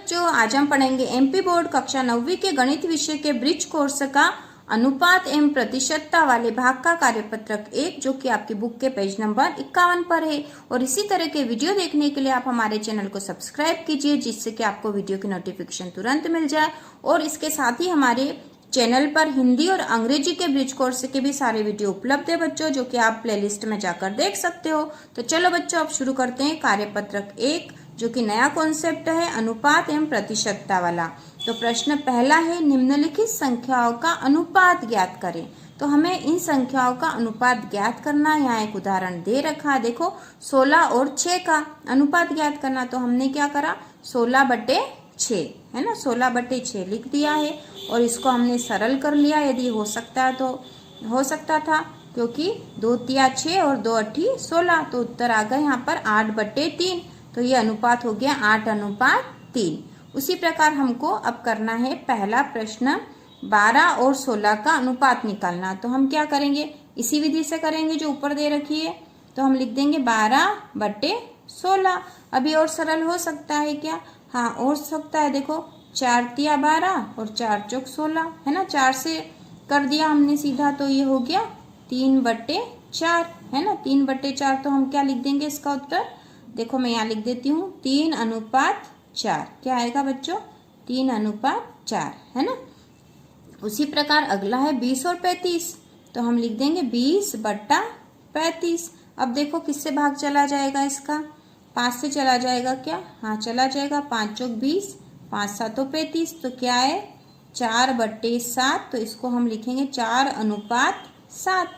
बच्चों, आज हम पढ़ेंगे एमपी बोर्ड कक्षा 9वीं के गणित विषय के ब्रिज कोर्स का अनुपात एवं प्रतिशतता वाले भाग का कार्यपत्रक 1, जो कि आपकी बुक के पेज नंबर 51 पर है। और इसी तरह के वीडियो देखने के लिए आप हमारे चैनल को सब्सक्राइब कीजिए, जिससे कि आपको वीडियो की नोटिफिकेशन तुरंत मिल जाए। और इसके साथ ही हमारे चैनल पर हिंदी और अंग्रेजी के ब्रिज कोर्स के भी सारे वीडियो उपलब्ध है बच्चों, जो कि आप प्लेलिस्ट में जाकर देख सकते हो। तो चलो बच्चों, अब शुरू करते हैं कार्यपत्रक 1, जो कि नया कॉन्सेप्ट है अनुपात एवं प्रतिशतता वाला। तो प्रश्न पहला है, निम्नलिखित संख्याओं का अनुपात ज्ञात करें। तो हमें इन संख्याओं का अनुपात ज्ञात करना है। यहाँ एक उदाहरण दे रखा है, देखो 16 और 6 का अनुपात ज्ञात करना। तो हमने क्या करा, 16/6 है ना, 16/6 लिख दिया है और इसको हमने सरल कर लिया। यदि हो सकता है तो हो सकता था, क्योंकि 2 तिया 6 और 2 अठी 16, तो उत्तर आ गया यहाँ पर 8/3। तो ये अनुपात हो गया 8:3। उसी प्रकार हमको अब करना है पहला प्रश्न, 12 और 16 का अनुपात निकालना। तो हम क्या करेंगे, इसी विधि से करेंगे जो ऊपर दे रखी है। तो हम लिख देंगे 12/16। अभी और सरल हो सकता है क्या? हाँ, हो सकता है। देखो 4 तिया 12 और 4 चौक 16 है ना, 4 से कर दिया हमने सीधा, तो ये हो गया 3/4 है ना, 3/4। तो हम क्या लिख देंगे इसका उत्तर? देखो मैं यहाँ लिख देती हूँ 3:4। क्या आएगा बच्चों? 3:4 है ना। उसी प्रकार अगला है 20 और 35। तो हम लिख देंगे 20/35। अब देखो किससे भाग चला जाएगा इसका? 5 से चला जाएगा क्या? हाँ चला जाएगा। 5 चौक 20, 5 7 35। तो क्या है? 4/7। तो इसको हम लिखेंगे 4:7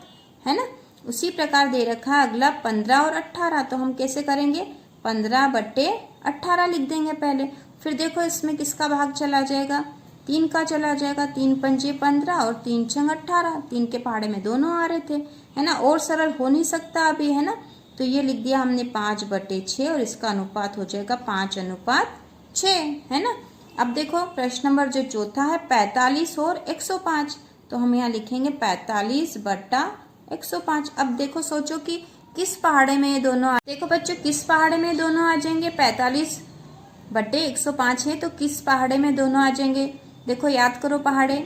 है ना। उसी प्रकार दे रखा है अगला 15 और 18। तो हम कैसे करेंगे? 15/18 लिख देंगे पहले। फिर देखो इसमें किसका भाग चला जाएगा? 3 का चला जाएगा। 3 पंजे 15 और 3 छंग 18। 3 के पहाड़े में दोनों आ रहे थे है ना, और सरल हो नहीं सकता अभी है ना। तो ये लिख दिया हमने 5/6 और इसका अनुपात हो जाएगा 5:6 है ना। अब देखो प्रश्न नंबर जो चौथा है 45 और 105। तो हम यहाँ लिखेंगे 45/105। अब देखो सोचो कि किस पहाड़े में ये दोनों देखो बच्चों, किस पहाड़े में दोनों आ जाएंगे? 45/105 है तो किस पहाड़े में दोनों आ जाएंगे? देखो याद करो पहाड़े,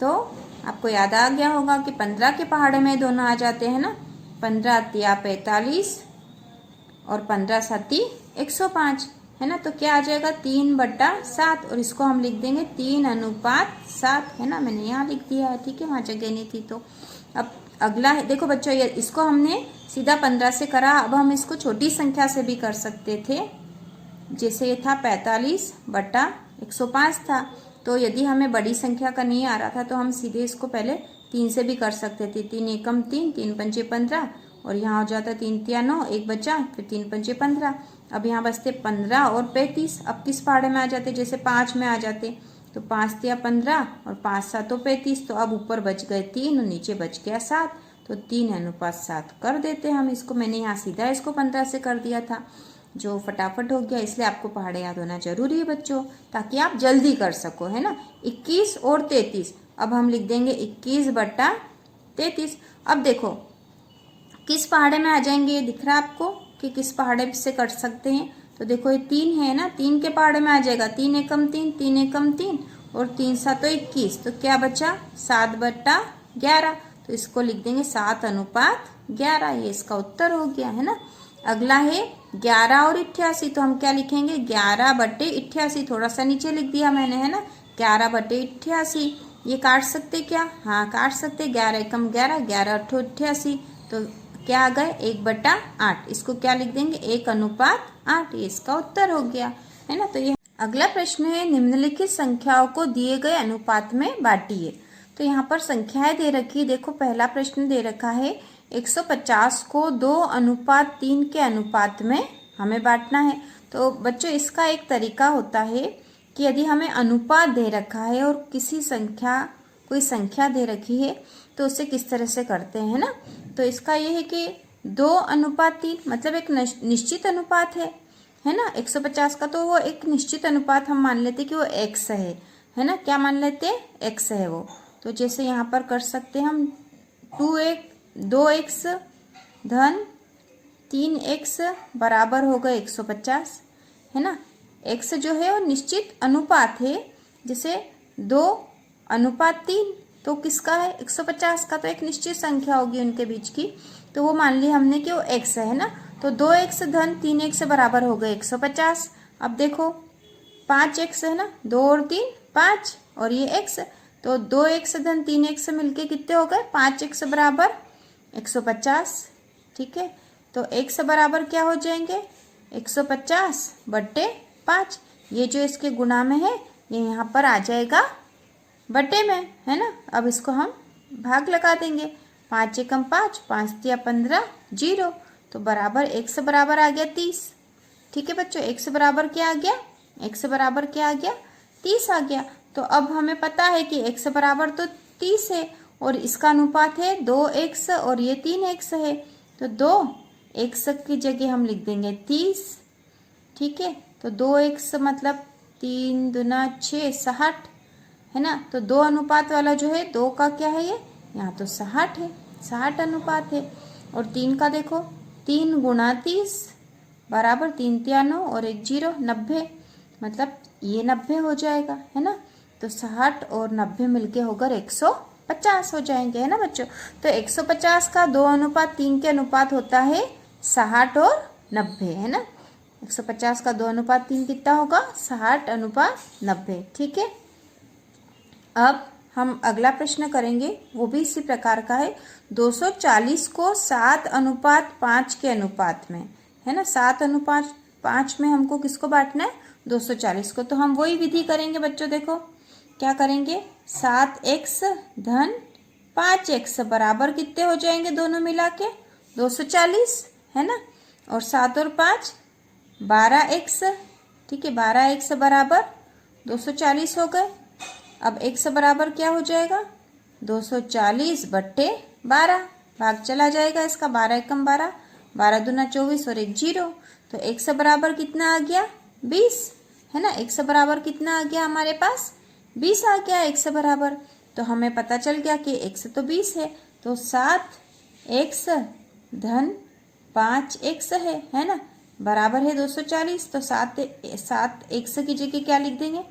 तो आपको याद आ गया होगा कि 15 के पहाड़े में दोनों आ जाते हैं ना। 15 तिया 45 और 15 7 105 है ना। तो क्या आ जाएगा? 3/7 और इसको हम लिख देंगे 3:7 है ना। मैंने यहाँ लिख दिया है, ठीक है, वहाँ जगह नहीं थी। तो अब अगला है, देखो बच्चों ये इसको हमने सीधा 15 से करा। अब हम इसको छोटी संख्या से भी कर सकते थे, जैसे ये था 45/105 था। तो यदि हमें बड़ी संख्या का नहीं आ रहा था तो हम सीधे इसको पहले 3 से भी कर सकते थे। 3 एकम 3, 3 पंजे 15 और यहाँ हो जाता 3 तिया 9, 1 बचा, फिर 3 पंजे 15। अब यहाँ बचते 15 और 35। अब किस पहाड़े में आ जाते? जैसे 5 में आ जाते। तो 5 तिया 15 और 5 7 35। तो अब ऊपर बच गए 3 और नीचे बच गया 7। तो 3:7 कर देते हम इसको। मैंने यहाँ सीधा इसको 15 से कर दिया था, जो फटाफट हो गया। इसलिए आपको पहाड़े याद होना जरूरी है बच्चों, ताकि आप जल्दी कर सको है ना। 21 और 33। अब हम लिख देंगे 21/33। अब देखो किस पहाड़े में आ जाएंगे, दिख रहा है आपको कि किस पहाड़े से कर सकते हैं? तो देखो ये 3 है ना, 3 के पहाड़े में आ जाएगा। 3 एकम 3, 3 एकम 3 और 3 7 21। तो क्या बचा? 7/11। तो इसको लिख देंगे 7:11। ये इसका उत्तर हो गया है ना। अगला है 11 और 88। तो हम क्या लिखेंगे? 11/88। थोड़ा सा नीचे लिख दिया मैंने है ना, 11/88। ये काट सकते क्या? हाँ काट सकते। 11 एकम 11, 11 अठो 88। तो क्या आ गए? 1/8। इसको क्या लिख देंगे? 1:8। ये इसका उत्तर हो गया है ना। तो ये अगला प्रश्न है, निम्नलिखित संख्याओं को दिए गए अनुपात में बांटिए। तो यहाँ पर संख्याएं दे रखी है। देखो पहला प्रश्न दे रखा है 150 को 2:3 के अनुपात में हमें बांटना है। तो बच्चों इसका एक तरीका होता है कि यदि हमें अनुपात दे रखा है और कोई संख्या दे रखी है, तो उसे किस तरह से करते हैं ना। तो इसका ये है कि 2:3 मतलब एक निश्चित अनुपात है ना। 150 का तो वो एक निश्चित अनुपात हम मान लेते कि वो x है ना। क्या मान लेते? x है वो। तो जैसे यहाँ पर कर सकते हैं हम 2x धन 3x बराबर हो गए 150 है ना। x जो है वो निश्चित अनुपात है, जैसे 2:3 तो किसका है 150 का, तो एक निश्चित संख्या होगी उनके बीच की, तो वो मान ली हमने कि वो x है ना। तो 2x धन 3x बराबर हो गए 150। अब देखो 5x है ना, 2 और 3 5 और ये x, तो 2x धन 3x मिलके कितने हो गए 5x बराबर 150। ठीक है, तो x बराबर क्या हो जाएंगे 150/5। ये जो इसके गुणा में है ये यहाँ पर आ जाएगा बटे में, है ना। अब इसको हम भाग लगा देंगे, 5 एकम 5, 5 तिया 15, 0, तो बराबर x बराबर आ गया 30। ठीक है बच्चों, x बराबर क्या आ गया, x बराबर क्या आ गया 30 आ गया। तो अब हमें पता है कि x बराबर तो 30 है और इसका अनुपात है 2x और ये 3x है, तो 2x की जगह हम लिख देंगे 30। ठीक है, तो 2x मतलब 3 दूना 6 60 है ना। तो 2 अनुपात वाला जो है 2 का क्या है ये यहाँ तो 60 है, 60 अनुपात है। और 3 का देखो 3 गुणा 30 बराबर 3 तिया 9 और 1 0 90, मतलब ये 90 हो जाएगा, है ना। तो 60 और 90 मिलके होकर 150 हो जाएंगे, है ना बच्चों। तो 150 का 2:3 के अनुपात होता है 60 और 90, है ना। 150 का 2:3 कितना होगा 60:90। ठीक है, अब हम अगला प्रश्न करेंगे, वो भी इसी प्रकार का है। 240 को 7:5 के अनुपात में, है ना, 7:5 में हमको किसको बांटना है 240 को। तो हम वही विधि करेंगे बच्चों, देखो क्या करेंगे 7x धन 5x बराबर कितने हो जाएंगे दोनों मिला के 240, है ना। और 7 और 5 12x, ठीक है, 12x बराबर 240 हो गए। अब x बराबर क्या हो जाएगा 240/12, भाग चला जाएगा इसका, 12 एकम 12, 12 दूना 24 और 1 0, तो x बराबर कितना आ गया 20, है ना। x बराबर कितना आ गया हमारे पास 20 आ गया x बराबर। तो हमें पता चल गया कि x तो 20 है, तो 7x धन 5x है ना, बराबर है 240। तो 7x की जगह क्या लिख देंगे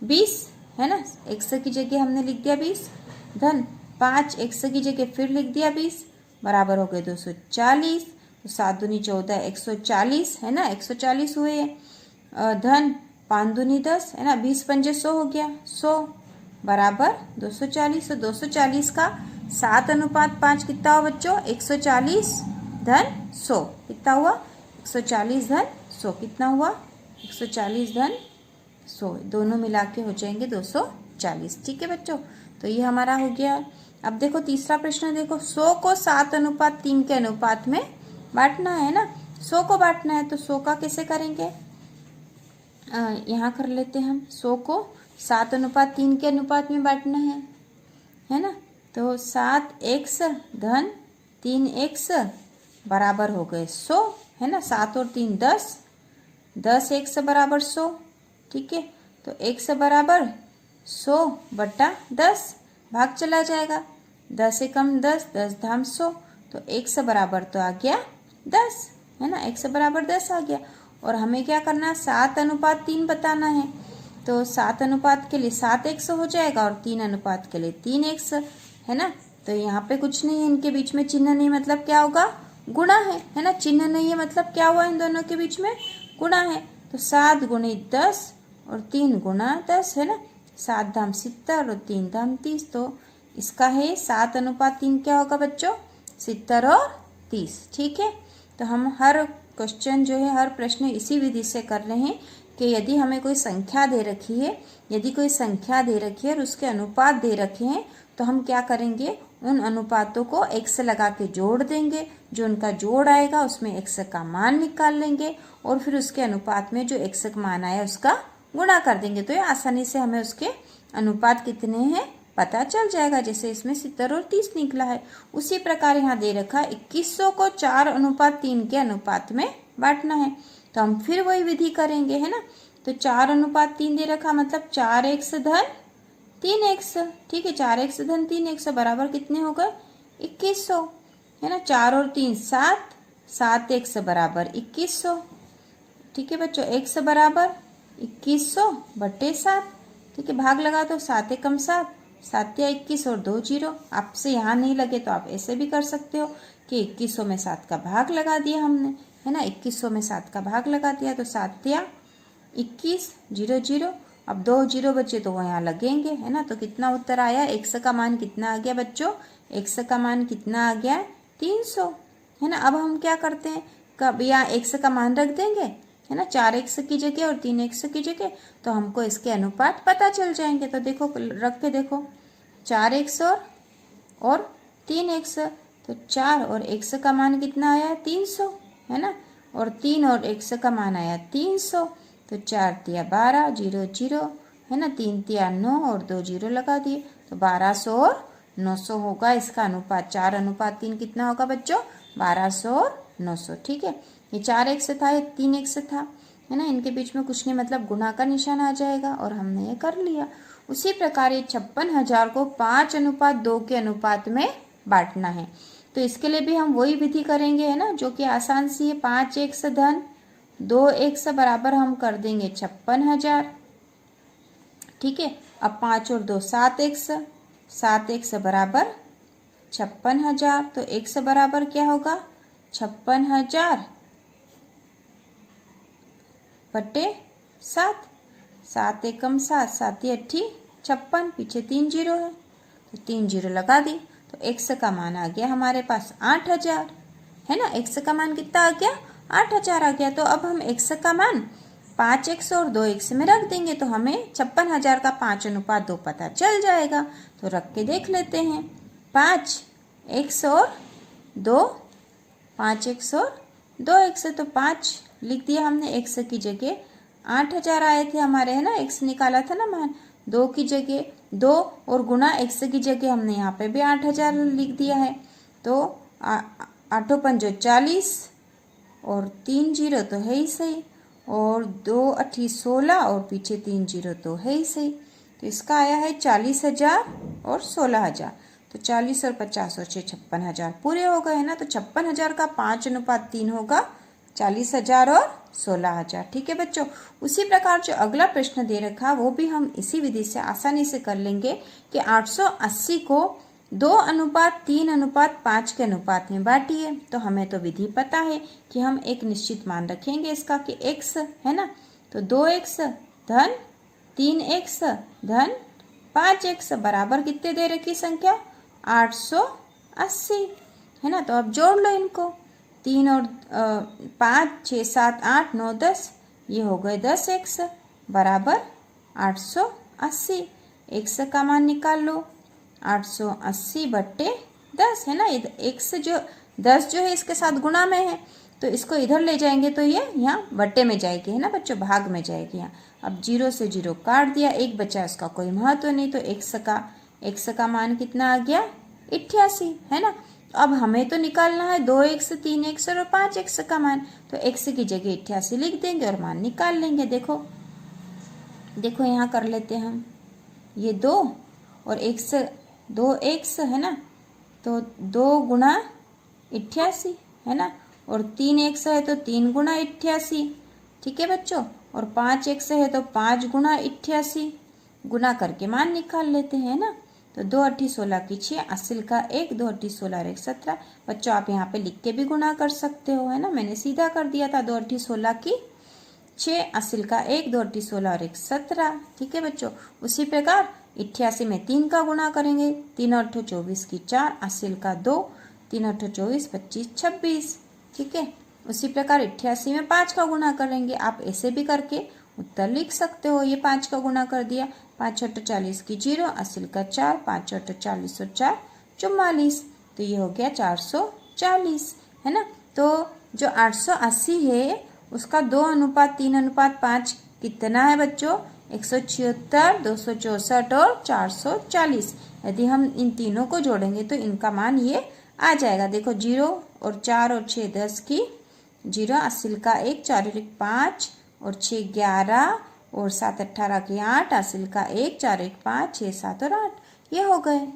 20, है ना, x की जगह हमने लिख दिया 20 धन 5x की जगह फिर लिख दिया 20, बराबर हो गए 240। तो 7 दूनी 14 140, है ना, 140 हुए धन 5 दूनी 10, है ना, 20 पंजे 100 हो गया 100 बराबर 240। तो 240 का 7:5 कितना हुआ बच्चों 140 धन 100, कितना हुआ 140 धन 100, कितना हुआ 140 धन 100, दोनों मिला के हो जाएंगे 240। ठीक है बच्चों, तो ये हमारा हो गया। अब देखो तीसरा प्रश्न, देखो 100 को 7:3 के अनुपात में बांटना है ना। 100 को बांटना है तो 100 का कैसे करेंगे, यहाँ कर लेते हैं हम। 100 को 7:3 के अनुपात में बांटना है ना। तो 7x धन 3x बराबर हो गए 100, है ना। 7 और 3 10, 10x बराबर 100। ठीक है, तो x बराबर 100/10, भाग चला जाएगा, 10 एकम 10, 10 धाम 100, तो x बराबर तो आ गया 10, है ना, x बराबर 10 आ गया। और हमें क्या करना है 7:3 बताना है, तो 7 अनुपात के लिए 7x हो जाएगा और 3 अनुपात के लिए 3x, है ना। तो यहाँ पे कुछ नहीं है, इनके बीच में चिन्ह नहीं, मतलब क्या होगा गुणा है ना। चिन्ह नहीं है मतलब क्या हुआ इन दोनों के बीच में गुणा है। तो 7 गुणे 10 और 3 गुणा 10, है ना, 7 धाम 70 और 3 धाम 30, तो इसका है 7:3 क्या होगा बच्चों 70 और 30। ठीक है, तो हम हर क्वेश्चन जो है हर प्रश्न इसी विधि से कर रहे हैं कि यदि हमें कोई संख्या दे रखी है, यदि कोई संख्या दे रखी है और उसके अनुपात दे रखे हैं, तो हम क्या करेंगे उन अनुपातों को x लगा के जोड़ देंगे, जो उनका जोड़ आएगा उसमें x का मान निकाल लेंगे और फिर उसके अनुपात में जो x का मान आया उसका गुणा कर देंगे। तो ये आसानी से हमें उसके अनुपात कितने हैं पता चल जाएगा, जैसे इसमें 70 और 30 निकला है। उसी प्रकार यहाँ दे रखा है 2100 को 4:3 के अनुपात में बांटना है, तो हम फिर वही विधि करेंगे, है ना। तो 4:3 दे रखा मतलब 4x धन 3x, ठीक है, 4x धन 3x बराबर कितने हो गए 2100, है ना। 4 और 3 7, 7x बराबर 2100। ठीक है बच्चों, x बराबर 2100/7। ठीक है, भाग लगा तो 7 एकम 7, 7 या 21 और 2 जीरो। आपसे यहाँ नहीं लगे तो आप ऐसे भी कर सकते हो कि 2100 में 7 का भाग लगा दिया हमने, है ना। 2100 में 7 का भाग लगा दिया तो 7 या 21, 0 0। अब 2 जीरो बचे तो वो यहाँ लगेंगे, है ना। तो कितना उत्तर आया, x का मान कितना आ गया बच्चों, x का मान कितना आ गया, 300, है ना। अब हम क्या करते हैं, कब यहाँ x का मान रख देंगे, है ना, 4x की जगह और 3x की जगह, तो हमको इसके अनुपात पता चल जाएंगे। तो देखो रख के देखो, 4x और 3x, तो 4 और x का मान कितना आया, 300, है ना। और 3 और x का मान आया 300, तो 4 तिया 12, 0 0, है ना। 3 तिया 9 और 2 जीरो लगा दिए, तो 1200 और 900 होगा इसका अनुपात। 4:3 कितना होगा बच्चों, 1200 और 900। ठीक है, ये 4x था, ये 3x था, है ना। इनके बीच में कुछ नहीं, मतलब गुणा का निशान आ जाएगा और हमने ये कर लिया। उसी प्रकार ये 56,000 को 5:2 के अनुपात में बांटना है। तो इसके लिए भी हम वही विधि करेंगे, है ना, जो कि आसान सी है। 5x धन 2x बराबर हम कर देंगे 56,000। ठीक है, अब 5 और 2 7x, 7x बराबर 56,000। तो x बराबर क्या होगा, 56,000 बटे 7, 7 एकम 7, 7 8 56, पीछे 3 जीरो है तो 3 जीरो लगा दी। तो x का मान आ गया हमारे पास 8,000, है ना। x का मान कितना आ गया, 8,000 आ गया। तो अब हम x का मान 5x और 2x में रख देंगे तो हमें 56,000 का 5:2 पता चल जाएगा। तो रख के देख लेते हैं, 5x और 2, 5x और 2x, तो 5 लिख दिया हमने x की जगह। 8,000 आए थे हमारे, है ना, x निकाला था ना मान, 2 की जगह 2 और गुना x की जगह हमने यहाँ पे भी 8,000 लिख दिया है। तो 8 पंजो 40 और 3 जीरो तो है ही सही, और 2 8 16 और पीछे 3 जीरो तो है ही सही। तो इसका आया है 40,000 और 16,000। तो 40 और 50 और 6 56,000 पूरे हो गए, है ना। तो 56,000 का 5:3 होगा 40,000 और 16,000। ठीक है बच्चों, उसी प्रकार जो अगला प्रश्न दे रखा वो भी हम इसी विधि से आसानी से कर लेंगे कि 880 को 2:3:5 के अनुपात में बांटिए। तो हमें तो विधि पता है कि हम एक निश्चित मान रखेंगे इसका कि x, है ना। तो 2x धन 3x धन 5x बराबर कितने दे रखी संख्या, 880, है ना। तो अब जोड़ लो इनको, 3 और 5 6 7 8 9 10, ये हो गए 10x बराबर 880। x का मान निकाल लो, 880 बट्टे 10, है ना। x जो 10 जो है इसके साथ गुणा में है, तो इसको इधर ले जाएंगे तो ये यहाँ बट्टे में जाएगी, है ना बच्चों, भाग में जाएगी यहाँ। अब 0 से 0 काट दिया, 1 बचा, उसका कोई महत्व नहीं। तो x का मान कितना आ गया, 88, है ना। अब हमें तो निकालना है 2x 3x और 5x का मान, तो x की जगह 88 लिख देंगे और मान निकाल लेंगे। देखो देखो यहाँ कर लेते हैं हम, ये 2 और 2x, है ना। तो 2 गुणा 88, है ना, और 3x है तो 3 गुणा 88। ठीक है बच्चों, और 5x है तो 5 गुणा 88, गुणा करके मान निकाल लेते हैं, ना। तो 2 8 16 की 6, 80 का 1, 2 8 16 और 1 17। बच्चों आप यहाँ पे लिख के भी गुणा कर सकते हो, है ना, मैंने सीधा कर दिया था। 2 8 16 की 6, 80 का 1, 2 8 16 और 1 17। ठीक है बच्चों, उसी प्रकार 88 में 3 का गुणा करेंगे, 3 8 24 की 4, 80 का 2, 3 8 24 25 26। ठीक है, उसी प्रकार 88 में 5 का गुणा करेंगे। आप ऐसे भी करके उत्तर लिख सकते हो। ये 5 का गुणा कर दिया, 5 8 40 की 0, 80 का 4, 5 8 40 और 4 44। तो ये हो गया 440, है ना। तो जो 880 है उसका 2:3:5 कितना है बच्चों, 176, 264 और 440। यदि हम इन तीनों को जोड़ेंगे तो इनका मान ये आ जाएगा। देखो 0 और 4 और 6 10 की 0, 80 का 1, 4 1 5 और 6 11 और 7 18 की 8, 80 का 1, 4 1 5 6 7 और 8, ये हो गए।